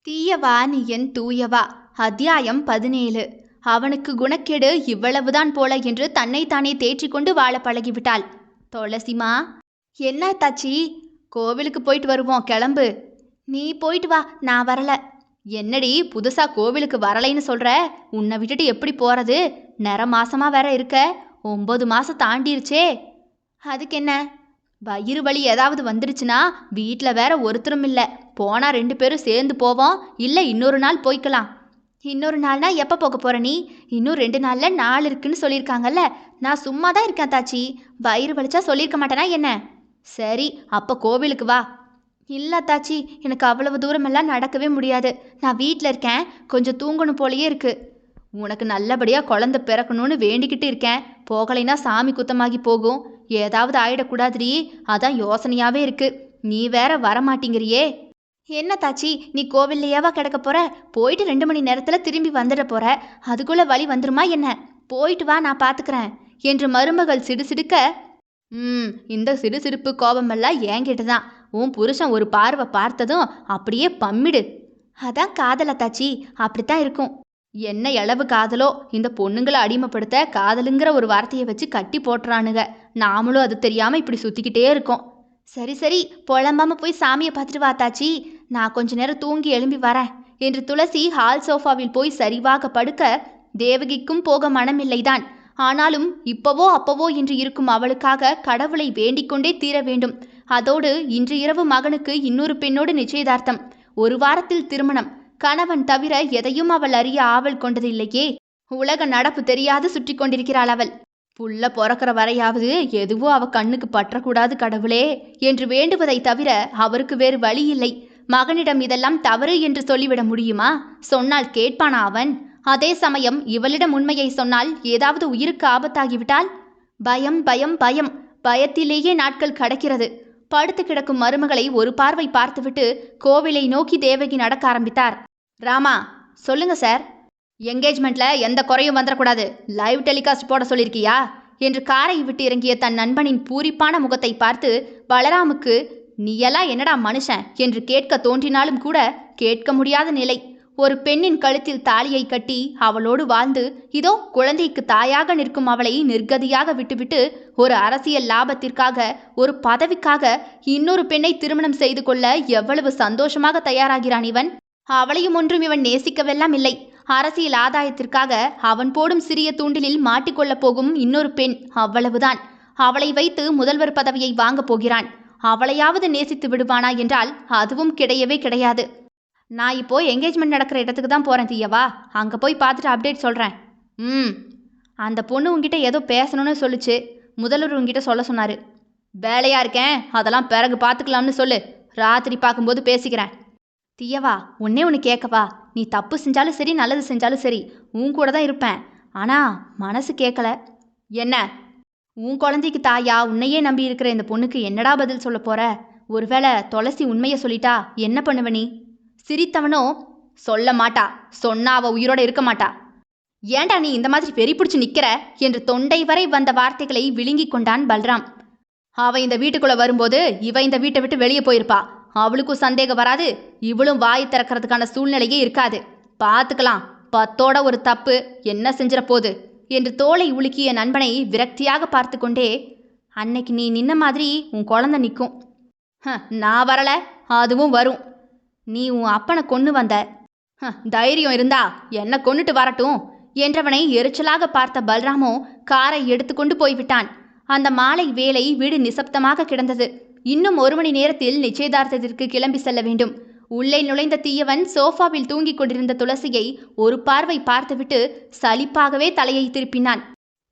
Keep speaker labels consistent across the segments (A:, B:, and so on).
A: தீயவா நீ என் தூயவா. அத்தியாயம் 17. அவனுக்கு குணக்கேடு இவ்வளவுதான் போல என்று தன்னைத்தானே தேற்றிக்கொண்டு வாழ பழகிவிட்டாள். துளசிமா. என்ன தாச்சி? கோவிலுக்கு போயிட்டு வருவோம், கிளம்பு. நீ போயிட்டு வா, நான் வரல. என்னடி புதுசா கோவிலுக்கு வரலைன்னு சொல்ற? உன்னை விட்டுட்டு எப்படி போறது? மாசமா வேற இருக்க. 9 மாசம் தாண்டிருச்சே. அதுக்கு என்ன? வயிறு வலி ஏதாவது வந்துருச்சுன்னா வீட்டில் வேற ஒருத்தரும் இல்லை. போனால் 2 பேரும் சேர்ந்து போவோம், இல்லை இன்னொரு நாள் போய்க்கலாம். இன்னொரு நாள்னா எப்போ போக போகிற நீ? இன்னும் 2 நாளில் நாள் இருக்குன்னு சொல்லியிருக்காங்கல்ல. நான் சும்மா தான் இருக்கேன் தாச்சி. வயிறு வலிச்சா சொல்லியிருக்க மாட்டேனா என்ன? சரி, அப்போ கோவிலுக்கு வா. இல்லை தாச்சி, எனக்கு அவ்வளவு தூரமெல்லாம் நடக்கவே முடியாது. நான் வீட்டில் இருக்கேன், கொஞ்சம் தூங்கணும் போலையே இருக்குது. உனக்கு நல்லபடியாக குழந்தை பிறக்கணும்னு வேண்டிக்கிட்டு இருக்கேன். போகலைன்னா சாமி குத்தமாகி போகும். ஏதாவது ஆயிடக்கூடாதுடி, அதான் யோசனையாகவே இருக்கு. நீ வேற வரமாட்டேங்கிறியே. என்ன தாச்சி, நீ கோவில்லையாவா கிடக்க போற? போயிட்டு 2 மணி நேரத்தில் திரும்பி வந்துட போற. அதுக்குள்ளே வழி வந்துருமா என்ன? போயிட்டு வா, நான் பார்த்துக்கிறேன் என்று மருமகள் சிடுசிடுக்க, இந்த சிடுசிடுப்பு கோபமெல்லாம் என்கிட்ட தான். உன் புருஷன் ஒரு பார்வை பார்த்ததும் அப்படியே பம்மிடு. அதான் காதல தாச்சி, அப்படித்தான் இருக்கும். என்ன இளவு காதலோ, இந்த பொண்ணுங்களை அடிமைப்படுத்த காதலுங்கிற ஒரு வார்த்தையை வச்சு கட்டி போட்டுறானுங்க. நாமளும் அது தெரியாமல் இப்படி சுற்றிக்கிட்டே இருக்கோம். சரி சரி, புலம்பாம போய் சாமியை பார்த்துட்டு வா தாச்சி. நான் கொஞ்ச நேரம் தூங்கி எழும்பி வரேன் என்று துளசி ஹால் சோஃபாவில் போய் சரிவாக படுக்க தேவகிக்கும் போக மனமில்லைதான். ஆனாலும் இப்பவோ அப்பவோ என்று இருக்கும் அவளுக்காக கடவுளை வேண்டிக் கொண்டே தீர வேண்டும். அதோடு இன்று இரவு மகனுக்கு இன்னொரு பெண்ணோடு நிச்சயதார்த்தம். 1 வாரத்தில் திருமணம். கணவன் தவிர எதையும் அவள் அறிய ஆவல் கொண்டதில்லையே. உலக நடப்பு தெரியாது சுற்றி கொண்டிருக்கிறாள் அவள். புள்ள பிறக்கிற வரையாவது எதுவோ அவ கண்ணுக்கு பற்றக்கூடாது கடவுளே என்று வேண்டுவதை தவிர அவருக்கு வேறு வழி இல்லை. மகனிடம் இதெல்லாம் தவறு என்று சொல்லிவிட முடியுமா? சொன்னால் கேட்பானா அவன்? அதே சமயம் இவளிடம் உண்மையை சொன்னால் ஏதாவது உயிருக்கு ஆபத்தாகிவிட்டால்? பயம் பயம் பயம். பயத்திலேயே நாட்கள் கடக்கிறது. படுத்து கிடக்கும் மருமகளை ஒரு பார்வை பார்த்துவிட்டு கோவிலை நோக்கி தேவகி நடக்க ஆரம்பித்தார். ராமா. சொல்லுங்க சார். என்கேஜ்மெண்ட்ல எந்த குறையும் வந்துடக்கூடாது. லைவ் டெலிகாஸ்ட் போட சொல்லியிருக்கியா என்று காரை விட்டு இறங்கிய தன் நண்பனின் பூரிப்பான முகத்தை பார்த்து பலராமுக்கு நீயெல்லாம் என்னடா மனுஷன் என்று கேட்க தோன்றினாலும் கூட கேட்க முடியாத நிலை. ஒரு பெண்ணின் கழுத்தில் தாலியை கட்டி அவளோடு வாழ்ந்து இதோ குழந்தைக்கு தாயாக நிற்கும் அவளை நிர்கதியாக விட்டுவிட்டு ஒரு அரசியல் லாபத்திற்காக, ஒரு பதவிக்காக இன்னொரு பெண்ணை திருமணம் செய்து கொள்ள எவ்வளவு சந்தோஷமாக தயாராகிறான் இவன். அவளையும் ஒன்றும் இவன் நேசிக்கவெல்லாம் இல்லை. அரசியல் ஆதாயத்திற்காக அவன் போடும் சிறிய தூண்டிலில் மாட்டிக்கொள்ளப் போகும் இன்னொரு பெண், அவ்வளவுதான். அவளை வைத்து முதல்வர் பதவியை வாங்கப் போகிறான். அவளையாவது நேசித்து விடுவானா என்றால் அதுவும் கிடையவே கிடையாது. நான் இப்போ என்கேஜ்மெண்ட் நடக்கிற இடத்துக்கு தான் போகிறேன் தீயவா. அங்கே போய் பார்த்துட்டு அப்டேட் சொல்கிறேன். அந்த பொண்ணு உங்ககிட்ட ஏதோ பேசணும்னு சொல்லிச்சு. முதல்வர் உங்ககிட்ட சொல்ல சொன்னார். வேலையாக இருக்கேன், அதெல்லாம் பிறகு பார்த்துக்கலாம்னு சொல்லு. ராத்திரி பார்க்கும்போது பேசிக்கிறேன். தீயவா, ஒன்னே ஒன்று கேட்கவா? நீ தப்பு செஞ்சாலும் சரி, நல்லது செஞ்சாலும் சரி, உன் கூட தான் இருப்பேன். ஆனால் மனசு கேட்கல. என்ன? உன் குழந்தைக்கு தாயா உன்னையே நம்பி இருக்கிற இந்த பொண்ணுக்கு என்னடா பதில் சொல்ல போற? ஒருவேளை துளசி உண்மையை சொல்லிட்டா என்ன பண்ணுவ நீ? சிரித்தவனோ, சொல்ல மாட்டா. சொன்னா அவ உயிரோட இருக்க மாட்டா. ஏண்டா நீ இந்த மாதிரி வெறி பிடிச்சு நிற்கிற என்று தொண்டை வரை வந்த வார்த்தைகளை விழுங்கி கொண்டான் பல்ராம். அவ இந்த வீட்டுக்குள்ளே வரும்போது இவ இந்த வீட்டை விட்டு வெளியே போயிருப்பா. அவளுக்கும் சந்தேகம் வராது, இவளும் வாய் திறக்கிறதுக்கான சூழ்நிலையே இருக்காது. பார்த்துக்கலாம், 10ஓட ஒரு தப்பு என்ன செஞ்சிட போகுது என்று தோலை உலுக்கிய நண்பனை விரக்தியாக பார்த்து கொண்டே, அன்னைக்கு நீ நின்ன மாதிரி உன் குழந்தை நிற்கும். நான் வரல, அதுவும் வரும். நீ உன் அப்பனை கொன்று வந்த. தைரியம் இருந்தா என்ன கொன்னுட்டு வரட்டும் என்றவனை எரிச்சலாக பார்த்த பல்ராமோ காரை எடுத்துக்கொண்டு போய்விட்டான். அந்த மாலை வேளை வீடு நிசப்தமாக கிடந்தது. இன்னும் 1 மணி நேரத்தில் நிச்சயதார்த்தத்திற்கு கிளம்பி செல்ல வேண்டும். உள்ளே நுழைந்த தீயவன் சோஃபாவில் தூங்கிக் கொண்டிருந்த துளசியை ஒரு பார்வை பார்த்துவிட்டு சலிப்பாகவே தலையை திருப்பினான்.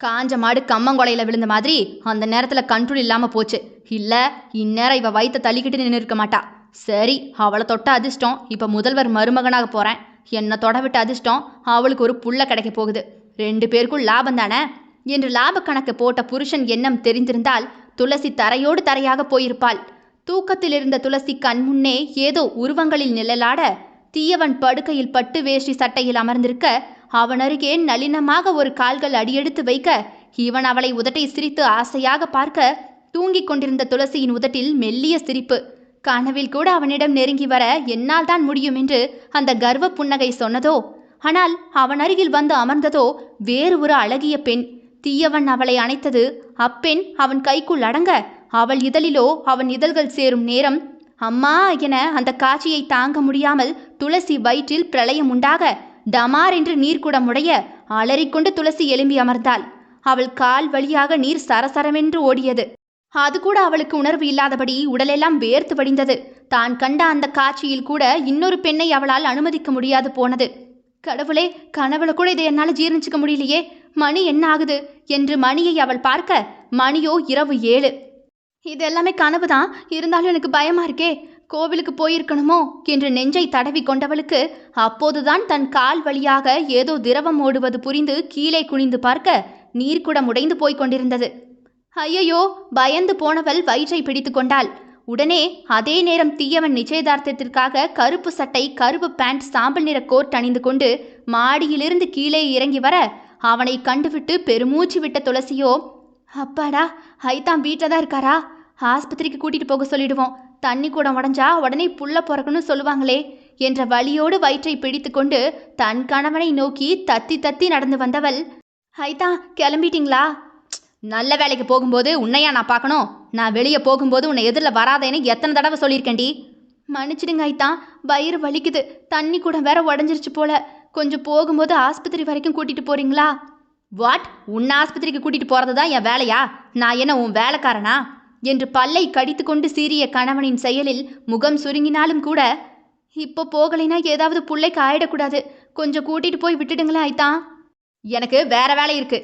A: காஞ்ச மாடு கம்மங்கொலையில் விழுந்த மாதிரி அந்த நேரத்தில் கண்ட்ரோல் இல்லாமல் போச்சு. இல்லை, இந்நேரம் இவ வயிற்ற தள்ளிக்கிட்டு நின்று இருக்க மாட்டா. சரி, அவளை தொட்ட அதிர்ஷ்டம். இப்போ முதல்வர் மருமகனாக போகிறேன். என்னை தொட விட்ட அதிர்ஷ்டம் அவளுக்கு ஒரு புள்ள கிடைக்க போகுது. 2 பேருக்கும் லாபம் தானே என்று லாப கணக்கு போட்ட புருஷன் எண்ணம் தெரிந்திருந்தால் துளசி தரையோடு தரையாக போயிருப்பாள். தூக்கத்தில் இருந்த துளசி கண் முன்னே ஏதோ உருவங்களில் நிழலாட தீயவன் படுக்கையில் பட்டு வேஷ்டி சட்டையில் அமர்ந்திருக்க அவன் அருகே நளினமாக ஒரு கால்கள் அடியெடுத்து வைக்க இவன் அவளை உதட்டை சிரித்து ஆசையாக பார்க்க தூங்கிக் கொண்டிருந்த துளசியின் உதட்டில் மெல்லிய சிரிப்பு. கனவில் கூட அவனிடம் நெருங்கி வர என்னால் தான் முடியும் என்று அந்த கர்வ புன்னகை சொன்னதோ? ஆனால் அவன் அருகில் வந்து அமர்ந்ததோ வேறு ஒரு அழகிய பெண். தீயவன் அவளை அணைத்தது. அப்பெண் அவன் கைக்குள் அடங்க அவள் இதழிலோ அவன் இதழ்கள் சேரும் நேரம், அம்மா என அந்த காட்சியை தாங்க முடியாமல் துளசி வயிற்றில் பிரளயம் உண்டாக டமார் என்று நீர்க்குடம் உடைய அலறிக்கொண்டு துளசி எழும்பி அமர்ந்தாள். அவள் கால் வழியாக நீர் சரசரவென்று ஓடியது. அது கூட அவளுக்கு உணர்வு இல்லாதபடி உடலெல்லாம் வேர்த்து வடிந்தது. தான் கண்ட அந்த காட்சியில் கூட இன்னொரு பெண்ணை அவளால் அனுமதிக்க முடியாது போனது. கடவுளே, கனவுல கூட இதை என்னால் ஜீர்ணிச்சிக்க முடியலையே. மணி என்ன ஆகுது என்று மணியை அவள் பார்க்க மணியோ இரவு 7. இது எல்லாமே கனவுதான், இருந்தாலும் எனக்கு பயமா இருக்கே. கோவிலுக்கு போயிருக்கணுமோ என்று நெஞ்சை தடவி கொண்டவளுக்கு அப்போதுதான் தன் கால் வழியாக ஏதோ திரவம் ஓடுவது புரிந்து கீழே குனிந்து பார்க்க நீர்க்குடம் உடைந்து போய்க் கொண்டிருந்தது. ஐயையோ, பயந்து போனவள் வயிற்றை பிடித்து கொண்டாள். உடனே அதே நேரம் தீயவன் நிச்சயதார்த்தத்திற்காக கருப்பு சட்டை, கருப்பு பேண்ட், சாம்பல் நிற கோட் அணிந்து கொண்டு மாடியிலிருந்து கீழே இறங்கி வர அவனை கண்டுவிட்டு பெருமூச்சு விட்ட துளசியோ, அப்பாடா, ஹைதான் வீட்டில் தான் இருக்காரா? ஆஸ்பத்திரிக்கு கூட்டிட்டு போக சொல்லிடுவோம். தண்ணி கூட உடஞ்சா உடனே புள்ள பிறக்கணும்னு சொல்லுவாங்களே என்ற வலியோடு வயிற்றை பிடித்து கொண்டு தன் கணவனை நோக்கி தத்தி தத்தி நடந்து வந்தவள், ஹைதான் கிளம்பிட்டீங்களா? நல்ல வேலைக்கு போகும்போது உன்னையா நான் பார்க்கணும்? நான் வெளியே போகும்போது உன்னை எதிரில் வராதேன்னு எத்தனை தடவை சொல்லியிருக்கேன்டி. மன்னிச்சிடுங்க ஐத்தான், வயிறு வலிக்குது. தண்ணி கூட வேற உடஞ்சிருச்சு போல. கொஞ்சம் போகும்போது ஆஸ்பத்திரி வரைக்கும் கூட்டிட்டு போறீங்களா? வாட்? உன்னை ஆஸ்பத்திரிக்கு கூட்டிட்டு போறது தான் என் வேலையா? நான் என்ன உன் வேலைக்காரனா? என்று பல்லை கடித்து கொண்டு சீறிய கணவனின் செயலில் முகம் சுருங்கினாலும் கூட, இப்போ போகலைன்னா ஏதாவது புள்ளைக்கு ஆயிடக்கூடாது. கொஞ்சம் கூட்டிட்டு போய் விட்டுடுங்களேன் ஐத்தான். எனக்கு வேற வேலை இருக்கு.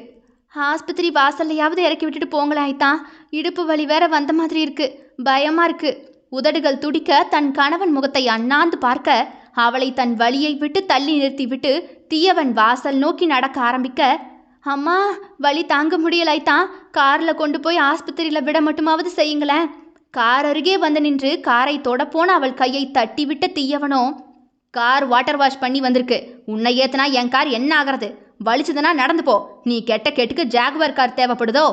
A: ஆஸ்பத்திரி வாசல்லையாவது இறக்கி விட்டுட்டு போங்களேன் ஐத்தான். இடுப்பு வலி வேற வந்த மாதிரி இருக்கு, பயமா இருக்கு. உதடுகள் துடிக்க தன் கணவன் முகத்தை அண்ணாந்து பார்க்க அவளை தன் வலியை விட்டு தள்ளி நிறுத்திவிட்டு தீயவன் வாசல் நோக்கி நடக்க ஆரம்பிக்க, அம்மா வலி தாங்க முடியலாய்த்தான், காரில் கொண்டு போய் ஆஸ்பத்திரியில் விட மட்டுமாவது செய்யுங்களேன். கார் அருகே வந்து நின்று காரை தொடப்போன அவள் கையை தட்டி விட்ட தீயவனோ, கார் வாட்டர் வாஷ் பண்ணி வந்திருக்கு. உன்னை ஏத்தனா என் கார் என்ன ஆகிறது? வலிச்சதுன்னா நடந்து போ. நீ கெட்ட கெட்டுக்கு ஜாகுவார் கார் தேவைப்படுதோ?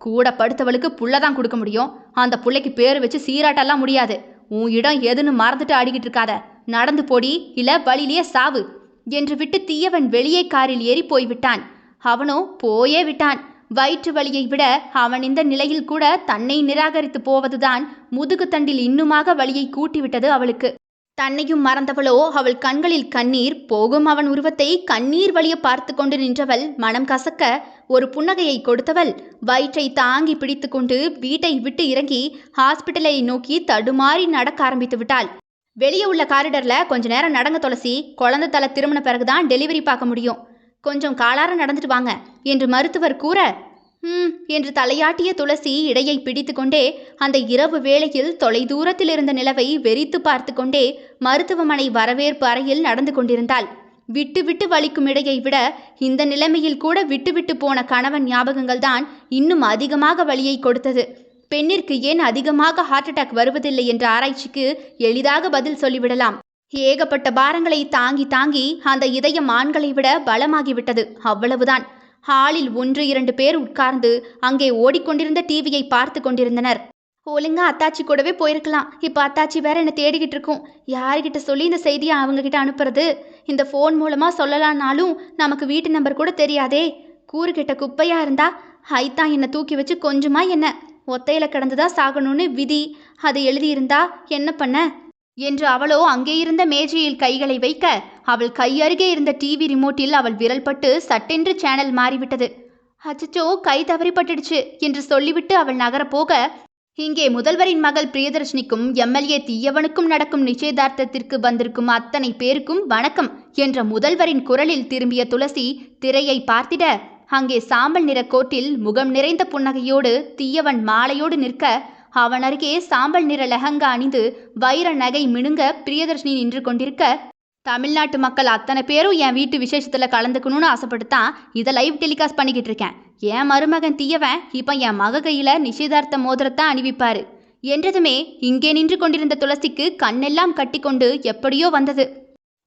A: கூட படுத்தவளுக்கு புள்ள தான் கொடுக்க முடியும். அந்த புள்ளைக்கு பேர் வச்சு சீராட்டெல்லாம் முடியாது. உன் இடம் எதுன்னு மறந்துட்டு ஆடிக்கிட்டு இருக்காத. நடந்து போடி, இல்ல வழியிலேயே சாவு என்று விட்டு தீயவன் வெளியே காரில் ஏறி போய்விட்டான். அவனோ போயே விட்டான். வயிற்று வலியை விட அவன் இந்த நிலையில் கூட தன்னை நிராகரித்து போவதுதான் முதுகு தண்டில் இன்னுமாக வலியை கூட்டிவிட்டது அவளுக்கு. தன்னையும் மறந்தவளோ அவள் கண்களில் கண்ணீர் போகும். அவன் உருவத்தை கண்ணீர் வலிய பார்த்து கொண்டு நின்றவள் மனம் கசக்க ஒரு புன்னகையை கொடுத்தவள் வயிற்றை தாங்கி பிடித்து கொண்டு வீட்டை விட்டு இறங்கி ஹாஸ்பிட்டலை நோக்கி தடுமாறி நடக்க ஆரம்பித்து விட்டாள். வெளியே உள்ள காரிடர்ல கொஞ்ச நேரம் நடங்க துளசி, குழந்தை தலை திரும்பின பிறகுதான் டெலிவரி பார்க்க முடியும். கொஞ்சம் காலார நடந்துட்டு வாங்க என்று மருத்துவர் கூற, என்று தலையாட்டிய துளசி இடையை பிடித்து கொண்டே அந்த இரவு வேளையில் தொலைதூரத்தில் இருந்த நிலவை வெறித்து பார்த்து கொண்டே மருத்துவமனை வரவேற்பு அறையில் நடந்து கொண்டிருந்தாள். விட்டு விட்டு வலிக்கும் இடையை விட இந்த நிலைமையில் கூட விட்டு விட்டு போன கணவன் ஞாபகங்கள் தான் இன்னும் அதிகமாக வலியை கொடுத்தது. பெண்ணிற்கு ஏன் அதிகமாக ஹார்ட் அட்டாக் வருவதில்லை என்ற ஆராய்ச்சிக்கு எளிதாக பதில் சொல்லிவிடலாம். ஏகப்பட்ட பாரங்களை தாங்கி தாங்கி அந்த இதயம் ஆண்களை விட பலமாகிவிட்டது, அவ்வளவுதான். ஹாலில் 1-2 பேர் உட்கார்ந்து அங்கே ஓடிக்கொண்டிருந்த டிவியை பார்த்து கொண்டிருந்தனர். ஒழுங்கா அத்தாச்சி கூடவே போயிருக்கலாம். இப்போ அத்தாச்சி வேற என்னை தேடிக்கிட்டு இருக்கும். யாருக்கிட்ட சொல்லி இந்த செய்தியை அவங்கக்கிட்ட அனுப்புறது? இந்த ஃபோன் மூலமாக சொல்லலான்னாலும் நமக்கு வீட்டு நம்பர் கூட தெரியாதே. கூறுகிட்ட குப்பையா இருந்தா ஹைத்தான் என்னை தூக்கி வச்சு கொஞ்சமா என்ன ஒத்தையில கிடந்துதான் சாகணும்னு விதி, அது எழுதியிருந்தா என்ன பண்ண என்று அவளோ அங்கே இருந்த மேஜையில் கைகளை வைக்க அவள் கையருகே இருந்த டிவி ரிமோட்டில் அவள் விரல் பட்டு சட்டென்று சேனல் மாறிவிட்டது. அச்சச்சோ, கை தவறிப்பட்டுடுச்சு என்று சொல்லிவிட்டு அவள் நகரப்போக, இங்கே முதல்வரின் மகள் பிரியதர்ஷினிக்கும் எம்எல்ஏ தீயவனுக்கும் நடக்கும் நிச்சயதார்த்தத்திற்கு வந்திருக்கும் அத்தனை பேருக்கும் வணக்கம் என்ற முதல்வரின் குரலில் திரும்பிய துளசி திரையை பார்த்திட அங்கே சாம்பல் நிற கோட்டில் முகம் நிறைந்த புன்னகையோடு தீயவன் மாலையோடு நிற்க அவன் அருகே சாம்பல் நிற லெஹங்கா அணிந்து வைர நகை மினுங்க பிரியதர்ஷினி நின்று கொண்டிருக்க, தமிழ்நாட்டு மக்கள் அத்தனை பேரும் என் வீட்டு விசேஷத்தில் கலந்துக்கணும்னு ஆசைப்பட்டுத்தான் இதை லைவ் டெலிகாஸ்ட் பண்ணிக்கிட்டு இருக்கேன். என் மருமகன் தீயவன் இப்போ என் மக கையில் நிச்சயதார்த்த மோதிரத்தான் அணிவிப்பாரு என்றதுமே இங்கே நின்று கொண்டிருந்த துளசிக்கு கண்ணெல்லாம் கட்டி கொண்டு எப்படியோ வந்தது.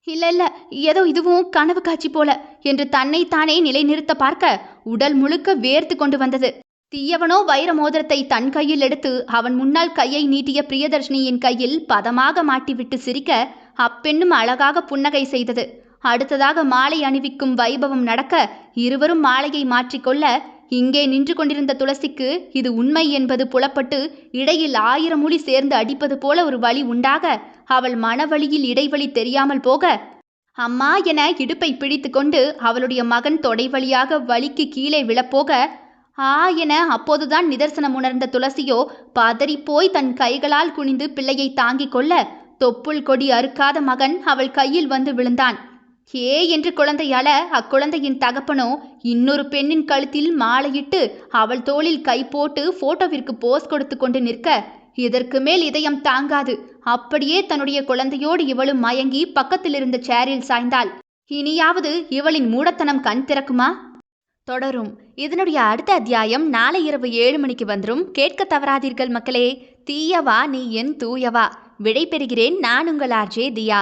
A: இல்ல ஏதோ இதுவும் கனவு காட்சி போல என்று தன்னை தானே நிலைநிறுத்த பார்க்க உடல் முழுக்க வேர்த்து கொண்டு வந்தது. தீயவனோ வைர மோதிரத்தை தன் கையில் எடுத்து அவன் முன்னால் கையை நீட்டிய பிரியதர்ஷினியின் கையில் பதமாக மாட்டிவிட்டு சிரிக்க அப்பெண்ணும் அழகாக புன்னகை செய்தது. அடுத்ததாக மாலை அணிவிக்கும் வைபவம் நடக்க இருவரும் மாலையை மாற்றிக்கொள்ள இங்கே நின்று கொண்டிருந்த துளசிக்கு இது உண்மை என்பது புலப்பட்டு இடையில் 1000 முழி சேர்ந்து அடிப்பது போல ஒரு வலி உண்டாக அவள் மனவழியில் இடைவெளி தெரியாமல் போக அம்மா என இடுப்பை பிடித்து கொண்டு அவளுடைய மகன் தொடை வழியாக வலிக்கு கீழே விழப்போக ஆ என அப்போதுதான் நிதர்சனம் உணர்ந்த துளசியோ பதறிப்போய் தன் கைகளால் குனிந்து பிள்ளையை தாங்கிக் கொள்ள தொப்புள் கொடி அறுக்காத மகன் அவள் கையில் வந்து விழுந்தான். ஏ என்று குழந்தை அழ அக்குழந்தையின் தகப்பனோ இன்னொரு பெண்ணின் கழுத்தில் மாலையிட்டு அவள் தோளில் கை போட்டு போட்டோவிற்கு போஸ் கொடுத்து கொண்டு நிற்க இதற்கு மேல் இதயம் தாங்காது. அப்படியே தன்னுடைய குழந்தையோடு இவளும் மயங்கி பக்கத்தில் இருந்த சேரில் சாய்ந்தாள். இனியாவது இவளின் மூடத்தனம் கண் திறக்குமா? தொடரும். இதனுடைய அடுத்த அத்தியாயம் நாளை இரவு 7 மணிக்கு வந்துடும். கேட்க தவறாதீர்கள் மக்களே. தீயவா நீ என் தூயவா. விடை பெறுகிறேன். நான் உங்கள் ஆர்ஜே தியா.